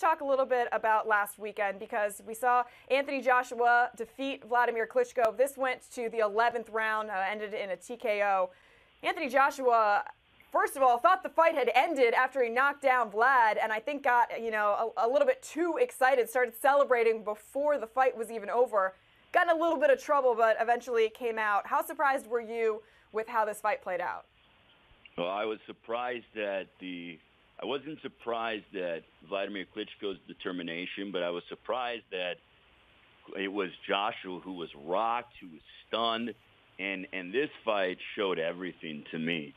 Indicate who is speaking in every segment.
Speaker 1: talk a little bit about last weekend because we saw Anthony Joshua defeat Wladimir Klitschko. This went to the 11th round, ended in a TKO. Anthony Joshua, first of all, thought the fight had ended after he knocked down Vlad, and I think got, a little bit too excited, started celebrating before the fight was even over. Got in a little bit of trouble, but eventually it came out. How surprised were you with how this fight played out?
Speaker 2: Well, I was surprised that I wasn't surprised at Wladimir Klitschko's determination, but I was surprised that it was Joshua who was rocked, who was stunned, and this fight showed everything to me.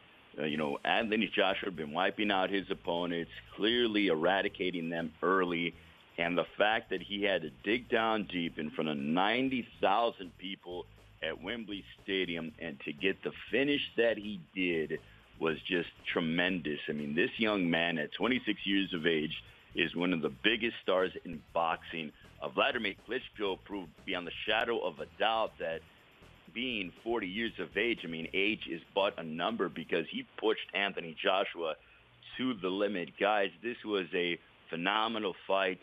Speaker 2: Anthony Joshua had been wiping out his opponents, clearly eradicating them early, and the fact that he had to dig down deep in front of 90,000 people at Wembley Stadium and to get the finish that he did was just tremendous. I mean, this young man at 26 years of age is one of the biggest stars in boxing. Wladimir Klitschko proved beyond the shadow of a doubt that being 40 years of age, I mean, age is but a number because he pushed Anthony Joshua to the limit. Guys, this was a phenomenal fight.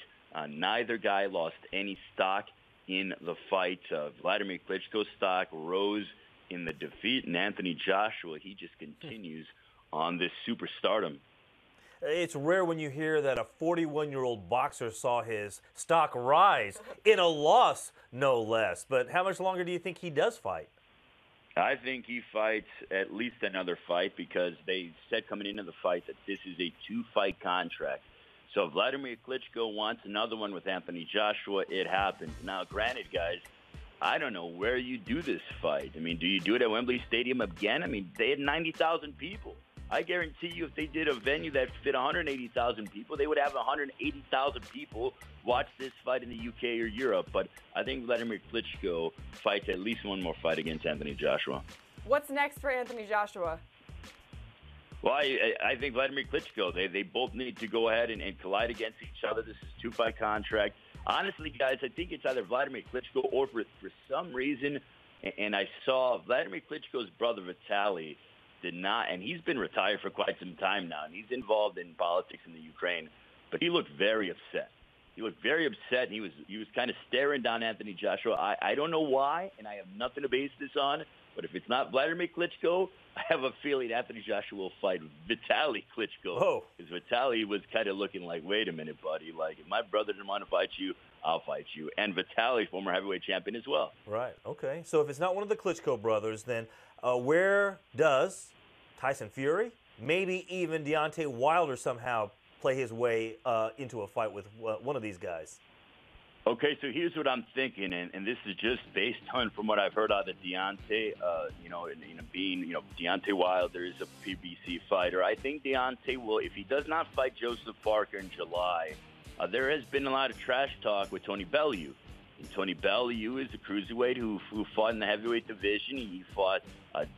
Speaker 2: Neither guy lost any stock in the fight. Wladimir Klitschko's stock rose in the defeat, and Anthony Joshua, he just continues on this superstardom.
Speaker 3: It's rare when you hear that a 41-year-old boxer saw his stock rise in a loss, no less. But how much longer do you think he does fight?
Speaker 2: I think he fights at least another fight because they said coming into the fight that this is a two-fight contract. So if Wladimir Klitschko wants another one with Anthony Joshua, it happens. Now, granted, guys, I don't know where you do this fight. I mean, do you do it at Wembley Stadium again? I mean, they had 90,000 people. I guarantee you if they did a venue that fit 180,000 people, they would have 180,000 people watch this fight in the UK or Europe. But I think Wladimir Klitschko fights at least one more fight against Anthony Joshua.
Speaker 1: What's next for Anthony Joshua?
Speaker 2: Well, I think Wladimir Klitschko, they both need to go ahead and collide against each other. This is a two-fight contract. Honestly, guys, I think it's either Wladimir Klitschko or for some reason, and I saw Wladimir Klitschko's brother Vitaly did not, and he's been retired for quite some time now, and he's involved in politics in the Ukraine, but he looked very upset. He looked very upset, and he was kind of staring down Anthony Joshua. I don't know why, and I have nothing to base this on, but if it's not Wladimir Klitschko, I have a feeling Anthony Joshua will fight Vitaly Klitschko.
Speaker 3: Oh.
Speaker 2: Because Vitaly was kind of looking like, wait a minute, buddy. Like, if my brother didn't want to fight you, I'll fight you. And Vitaly, former heavyweight champion as well.
Speaker 3: Right, okay. So if it's not one of the Klitschko brothers, then where does Tyson Fury, maybe even Deontay Wilder somehow play his way into a fight with one of these guys?
Speaker 2: Okay, so here's what I'm thinking, and this is just based on from what I've heard out of Deontay. Being Deontay Wilder is a PBC fighter. I think Deontay will, if he does not fight Joseph Parker in July, there has been a lot of trash talk with Tony Bellew. And Tony Bellew is a cruiserweight who fought in the heavyweight division. He fought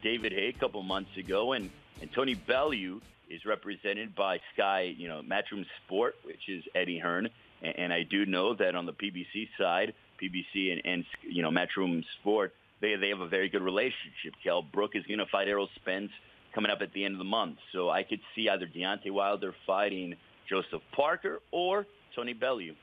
Speaker 2: David Haye a couple months ago, and Tony Bellew is represented by Sky, Matchroom Sport, which is Eddie Hearn. And I do know that on the PBC side, PBC and Matchroom Sport, they have a very good relationship. Kell Brook is going to fight Errol Spence coming up at the end of the month. So I could see either Deontay Wilder fighting Joseph Parker or Tony Bellew.